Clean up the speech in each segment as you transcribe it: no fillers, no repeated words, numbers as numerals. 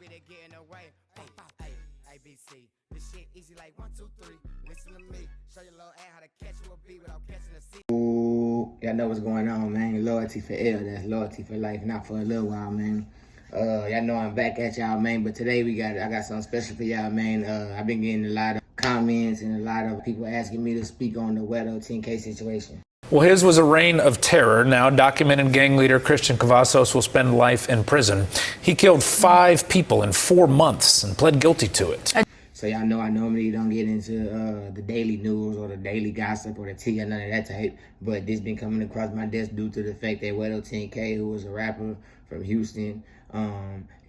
be there getting away. Hey, ABC. This shit easy like 1, 2, 3. Listen to me. Show your little ass how to catch you a beat without catching a seat. Ooh, y'all know what's going on, man. Loyalty forever. That's loyalty for life, not for a little while, man. Y'all know I'm back at y'all, man. But today I got something special for y'all, man. I've been getting a lot of comments and a lot of people asking me to speak on the Guero10K situation. Well, his was a reign of terror. Now, documented gang leader Christian Cavazos will spend life in prison. He killed 5 people in 4 months and pled guilty to it. So y'all know I normally don't get into the daily news or the daily gossip or the tea or none of that type. But this been coming across my desk due to the fact that Guero10K, who was a rapper from Houston,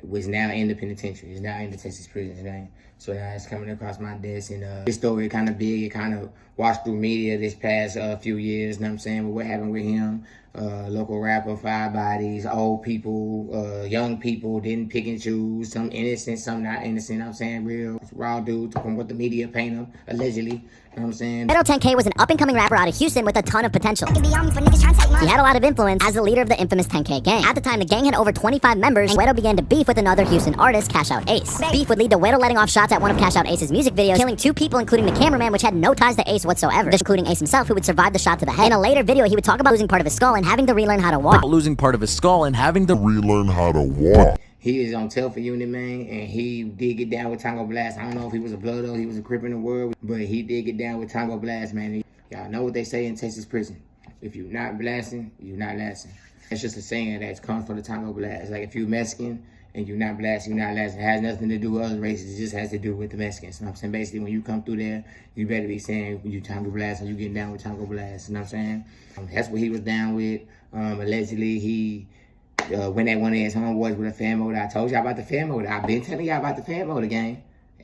was now in the penitentiary. He's now in the Texas prison, right? So now it's coming across my desk, and this story kind of big. It kind of washed through media this past few years, you know what I'm saying? But what happened with him? Local rapper, 5 bodies, old people, young people, didn't pick and choose. Some innocent, some not innocent. I'm saying real raw dudes from what the media paint him, allegedly. You know what I'm saying? Guero10K was an up-and-coming rapper out of Houston with a ton of potential. He had a lot of influence as the leader of the infamous 10K gang. At the time, the gang had over 25 members, and Guero began to beef with another Houston artist, Cash Out Ace. Beef would lead to Guero letting off shots at one of Cash Out Ace's music videos, killing 2 people, including the cameraman, which had no ties to Ace whatsoever, including Ace himself, who would survive the shot to the head. In a later video, he would talk about losing part of his skull and having to relearn how to walk. He is on Telfa Unit, man, and he did get down with Tango Blast. I don't know if he was a blood or he was a crip in the world, but he did get down with Tango Blast, man. Y'all know what they say in Texas prison. If you're not blasting, you're not lasting. It's just a saying that comes from the Tango Blast. Like if you're Mexican and you're not blasting, you're not lasting. It has nothing to do with other races. It just has to do with the Mexicans. You know what I'm saying? Basically, when you come through there, you better be saying when you Tango Blast or you getting down with Tango Blast. You know what I'm saying? That's what he was down with. Allegedly, he went at one of his homeboys with a fan motor. I told y'all about the fan motor. I've been telling y'all about the fan motor gang.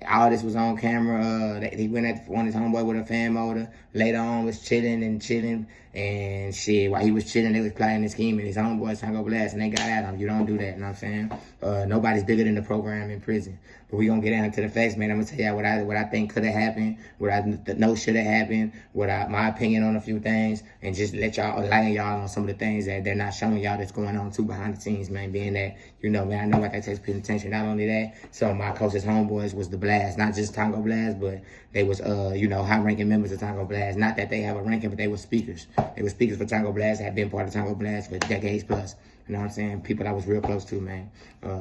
All this was on camera. He went at one of his homeboy with a fan motor. Later on was chilling and shit. While he was chilling, they was plotting and scheming. His homeboys trying to go blast and they got at him. You don't do that, you know what I'm saying? Nobody's bigger than the program in prison. But we gonna get down to the facts, man. I'm gonna tell y'all what I think could have happened, what I know should have happened, my opinion on a few things, and just let y'all enlighten y'all on some of the things that they're not showing y'all that's going on too behind the scenes, man. Being that, you know, man, I know about that Texas penitentiary. Not only that, some of my closest homeboys was the Blast, not just Tango Blast, but they was you know, high-ranking members of Tango Blast. Not that they have a ranking, but they were speakers. They were speakers for Tango Blast, had been part of Tango Blast for decades plus. You know what I'm saying? People I was real close to, man.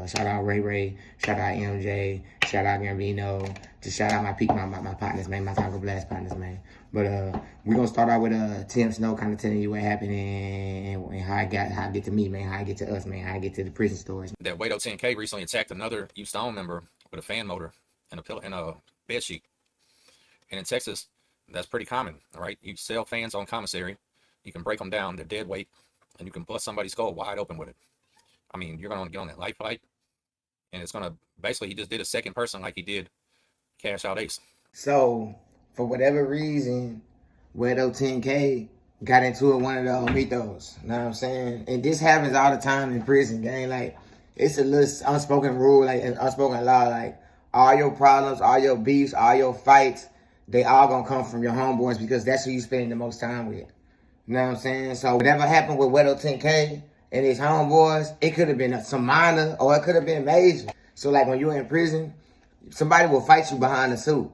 Shout out Ray, shout out MJ, shout out Gambino, just shout out my partners, man, my Tango Blast partners, man. But we're gonna start out with Tim Snow kind of telling you what happened and how I get to me, man, how I get to us, man, how I get to the prison stories. That Guero10K recently attacked another Youth Stone member with a fan motor and a bed sheet. And in Texas, that's pretty common, all right? You sell fans on commissary, you can break them down, they're dead weight, and you can bust somebody's skull wide open with it. I mean, you're going to get on that life flight, and it's going to, basically, he just did a second person like he did Cash Out Ace. So, for whatever reason, Guero10K got into it one of the homitos, you know what I'm saying? And this happens all the time in prison, gang. Like, it's a little unspoken rule, like an unspoken law, like, all your problems, all your beefs, all your fights, they all going to come from your homeboys because that's who you spending the most time with. You know what I'm saying? So whatever happened with Guero10K and his homeboys, it could have been some minor or it could have been major. So like when you're in prison, somebody will fight you behind the suit.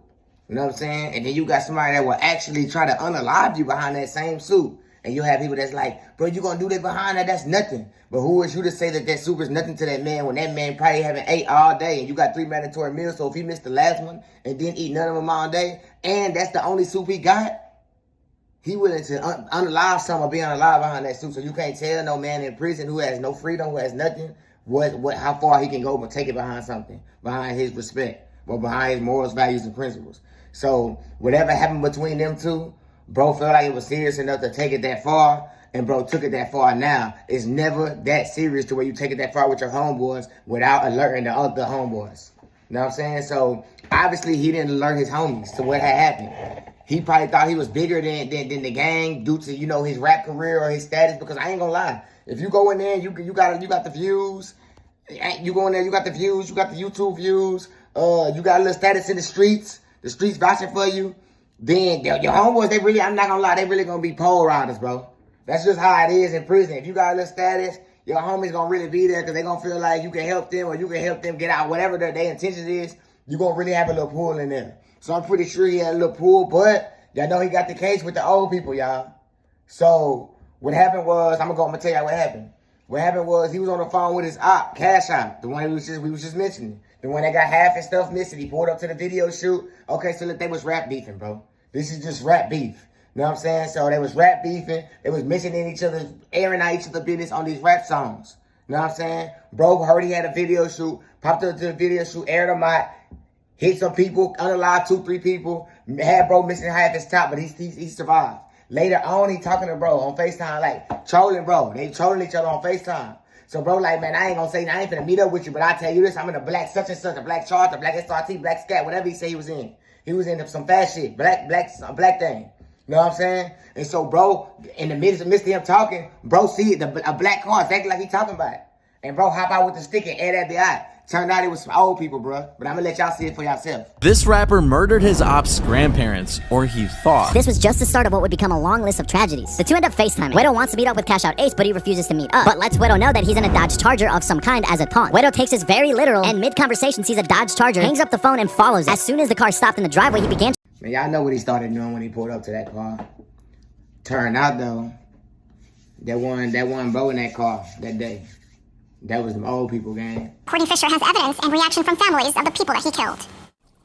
You know what I'm saying? And then you got somebody that will actually try to unalive you behind that same suit. And you have people that's like, bro, you gonna do that behind that? That's nothing. But who is you to say that that soup is nothing to that man when that man probably haven't ate all day and you got 3 mandatory meals? So if he missed the last one and didn't eat none of them all day, and that's the only soup he got, he willing to unalive some or be unalive behind that suit. So you can't tell no man in prison who has no freedom, who has nothing, how far he can go but take it behind something, behind his respect, or behind his morals, values, and principles. So whatever happened between them two, bro felt like it was serious enough to take it that far, and bro took it that far. Now, it's never that serious to where you take it that far with your homeboys without alerting the other homeboys. You know what I'm saying? So obviously he didn't alert his homies to what had happened. He probably thought he was bigger than the gang due to, you know, his rap career or his status. Because I ain't gonna lie, if you go in there, you got the views. You go in there, you got the views. You got the YouTube views. You got a little status in the streets. The streets vouching for you. Then your homeboys, I'm not gonna lie, they really gonna be pole riders, bro. That's just how it is in prison. If you got a little status, your homies gonna really be there because they gonna feel like you can help them or you can help them get out, whatever their intentions is, you gonna really have a little pull in there. So I'm pretty sure he had a little pull, but y'all know he got the case with the old people, y'all. So what happened was, I'm gonna tell y'all what happened. What happened was he was on the phone with his op, Cash Out, the one we was just mentioning. The one that got half his stuff missing. He pulled up to the video shoot. Okay, so look, they was rap beefing, bro. This is just rap beef. You know what I'm saying? So they was rap beefing. They was missing in each other, airing out each other's business on these rap songs. You know what I'm saying? Bro heard he had a video shoot, popped up to the video shoot, aired them out, hit some people, unalive 2-3 people, had bro missing half his top, but he survived. Later on, he talking to bro on FaceTime, like, trolling bro. They trolling each other on FaceTime. So bro, like, man, I ain't gonna say, I ain't finna meet up with you, but I tell you this, I'm in a black such and such, a black chart, a black SRT, black scat, whatever he say he was in. He was in some fast shit, black thing. You know what I'm saying? And so bro, in the midst of him talking, bro see a black car, exactly like he talking about it. And bro hop out with the stick and air that the eye. Turned out it was some old people, bro. But I'm gonna let y'all see it for yourself. This rapper murdered his op's grandparents, or he thought. This was just the start of what would become a long list of tragedies. The two end up FaceTiming. Guero wants to meet up with Cash Out Ace, but he refuses to meet up. But lets Guero know that he's in a Dodge Charger of some kind as a taunt. Guero takes this very literal, and mid-conversation sees a Dodge Charger, hangs up the phone, and follows it. As soon as the car stopped in the driveway, he began... Man, y'all know what he started doing when he pulled up to that car. Turned out, though, that one bro in that car that day. That was them old people, gang. Courtney Fisher has evidence and reaction from families of the people that he killed.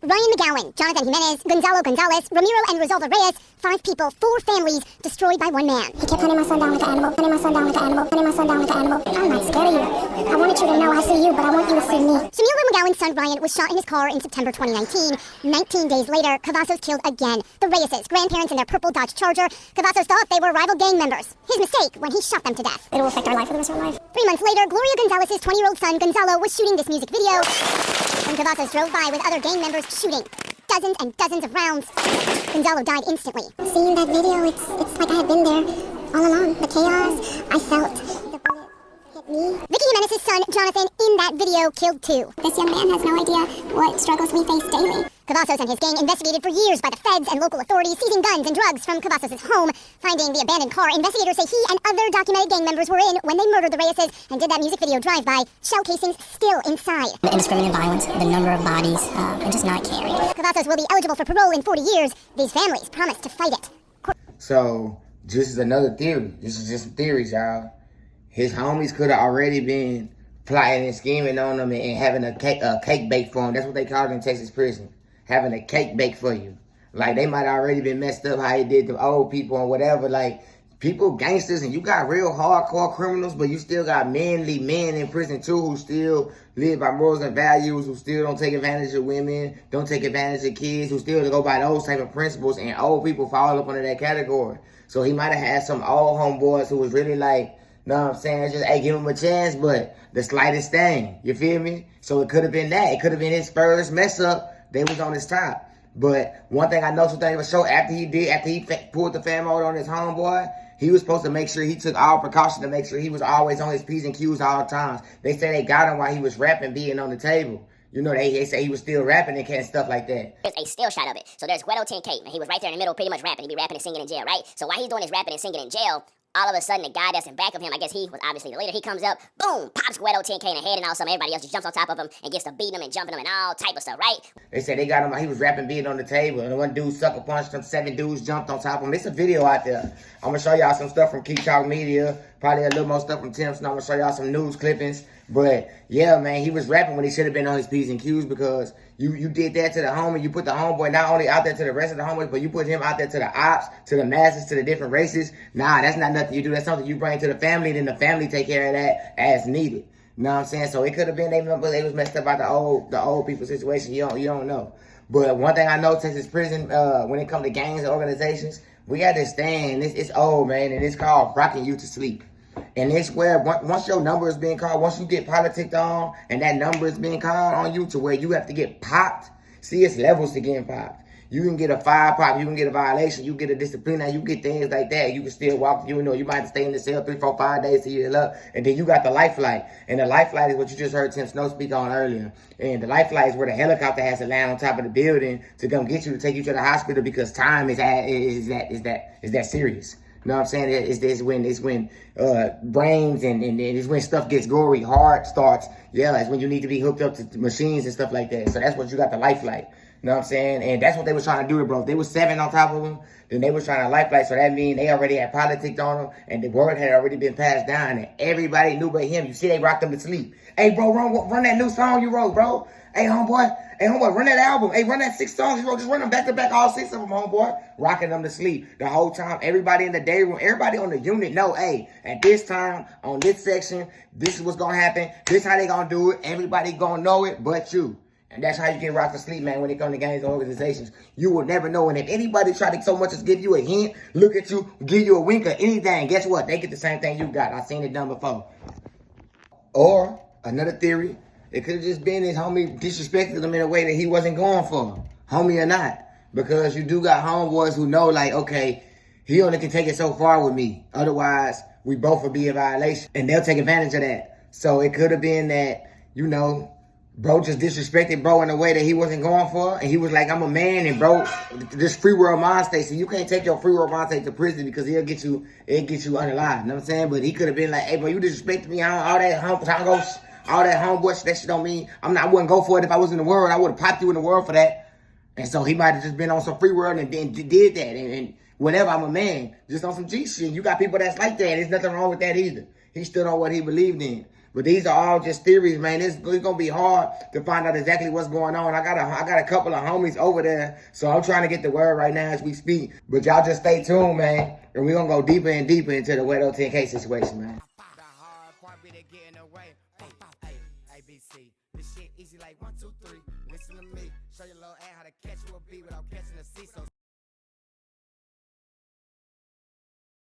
Ryan McGowan, Jonathan Jimenez, Gonzalo Gonzalez, Ramiro and Rosalba Reyes, 5 people, 4 families destroyed by one man. He kept hunting my son down like an animal, hunting my son down like an animal, hunting my son down like an animal. I'm not scared of you. I wanted you to know I see you, but I want you to see me. Samira McGowan's son Ryan was shot in his car in September 2019. 19 days later, Cavazos killed again. The Reyes' grandparents in their purple Dodge Charger. Cavazos thought they were rival gang members. His mistake when he shot them to death. It will affect our life for the rest of our life. 3 months later, Gloria Gonzalez's 20-year-old son Gonzalo was shooting this music video when Cavazos drove by with other gang members shooting. Dozens and dozens of rounds. Gonzalo died instantly. Seeing that video, it's like I had been there all along. The chaos, I felt the bullet hit me. Vicky Jimenez's son, Jonathan, in that video, killed 2. This young man has no idea what struggles we face daily. Cavazos and his gang investigated for years by the feds and local authorities, seizing guns and drugs from Cavazos' home. Finding the abandoned car, investigators say he and other documented gang members were in when they murdered the Reyes and did that music video drive-by. Shell casings still inside. The indiscriminate violence, the number of bodies, and just not caring. Cavazos will be eligible for parole in 40 years. These families promise to fight it. So, this is another theory. This is just some theories, y'all. His homies could have already been plotting and scheming on him and having a cake baked for him. That's what they call it in Texas prison. Having a cake baked for you. Like, they might already been messed up how he did the old people and whatever. Like, people, gangsters, and you got real hardcore criminals, but you still got manly men in prison, too, who still live by morals and values, who still don't take advantage of women, don't take advantage of kids, who still go by those type of principles, and old people fall up under that category. So he might have had some old homeboys who was really like, know what I'm saying? Just, hey, give him a chance, but the slightest thing. You feel me? So it could have been that. It could have been his first mess up. They was on his top. But one thing I know, something was show after he pulled the fan mode on his homeboy, he was supposed to make sure he took all precautions to make sure he was always on his P's and Q's all the times. They say they got him while he was rapping, being on the table. You know, they say he was still rapping and stuff like that. There's a still shot of it. So there's Guero10K, and he was right there in the middle pretty much rapping. He'd be rapping and singing in jail, right? So while he's doing his rapping and singing in jail, all of a sudden, the guy that's in back of him, I guess he was obviously the leader, he comes up, boom, pops Guero10K in the head, and all of a sudden everybody else just jumps on top of him and gets to beating him and jumping him and all type of stuff, right? They said they got him while he was rapping, being on the table, and one dude sucker punched him, 7 dudes jumped on top of him. It's a video out there. I'm going to show y'all some stuff from Keep Talk Media, probably a little more stuff from Tim, so I'm going to show y'all some news clippings. But, yeah, man, he was rapping when he should have been on his P's and Q's because you did that to the homie. You put the homeboy not only out there to the rest of the homies, but you put him out there to the ops, to the masses, to the different races. Nah, that's not nothing you do. That's something you bring to the family, and then the family take care of that as needed. You know what I'm saying? So it could have been they was messed up by the old people situation. You don't know. But one thing I know, Texas prison, when it comes to gangs and organizations, we understand it's old, man, and it's called rocking you to sleep. And it's where once your number is being called, once you get politicked on, and that number is being called on you to where you have to get popped. See, it's levels to getting popped. You can get a 5 pop, you can get a violation, you get a discipline, you get things like that. You can still walk, you might have to stay in the cell 3, 4, 5 days to heal up. And then you got the lifeline. And the lifeline is what you just heard Tim Snow speak on earlier. And the lifeline is where the helicopter has to land on top of the building to come get you, to take you to the hospital because time is that serious. You know what I'm saying? It's when brains and it's when stuff gets gory, heart starts. Yeah, it's when you need to be hooked up to machines and stuff like that. So that's what you got the lifeline. You know what I'm saying? And that's what they was trying to do to bro. They was 7 on top of him. Then they was trying to lifeline. So that means they already had politics on him. And the word had already been passed down. And everybody knew but him. You see, they rocked him to sleep. Hey, bro, run that new song you wrote, bro. Hey, homeboy, run that album. Hey, run that 6 songs you wrote. Just run them back to back, all 6 of them, homeboy. Rocking them to sleep the whole time. Everybody in the day room, everybody on the unit know, hey, at this time, on this section, this is what's going to happen. This how they going to do it. Everybody going to know it but you. And that's how you get rocked to sleep, man, when it comes to gangs and organizations. You will never know. And if anybody try to so much as give you a hint, look at you, give you a wink or anything, guess what? They get the same thing you got. I've seen it done before. Or, another theory, it could have just been his homie disrespected him in a way that he wasn't going for, homie or not. Because you do got homeboys who know, like, okay, he only can take it so far with me. Otherwise, we both will be in violation. And they'll take advantage of that. So it could have been that, you know, bro just disrespected bro in a way that he wasn't going for. And he was like, I'm a man. And bro, this free world mind state. So you can't take your free world mind state to prison because it'll get you unalive. You know what I'm saying? But he could have been like, hey, bro, you disrespected me. All that Tango, all that homeboy shit, that shit don't mean, I wouldn't go for it if I was in the world. I would have popped you in the world for that. And so he might have just been on some free world and then did that. And whenever I'm a man, just on some G shit. You got people that's like that. There's nothing wrong with that either. He stood on what he believed in. But these are all just theories, man. It's gonna be hard to find out exactly what's going on. I got a couple of homies over there, so I'm trying to get the word right now as we speak. But y'all just stay tuned, man. And we're gonna go deeper and deeper into the Guero10K situation, man. The hard part be the getting away. Hey, ABC. This shit easy like 1, 2, 3. Listen to me. Show your little ass how to catch you a beat without catching a C. So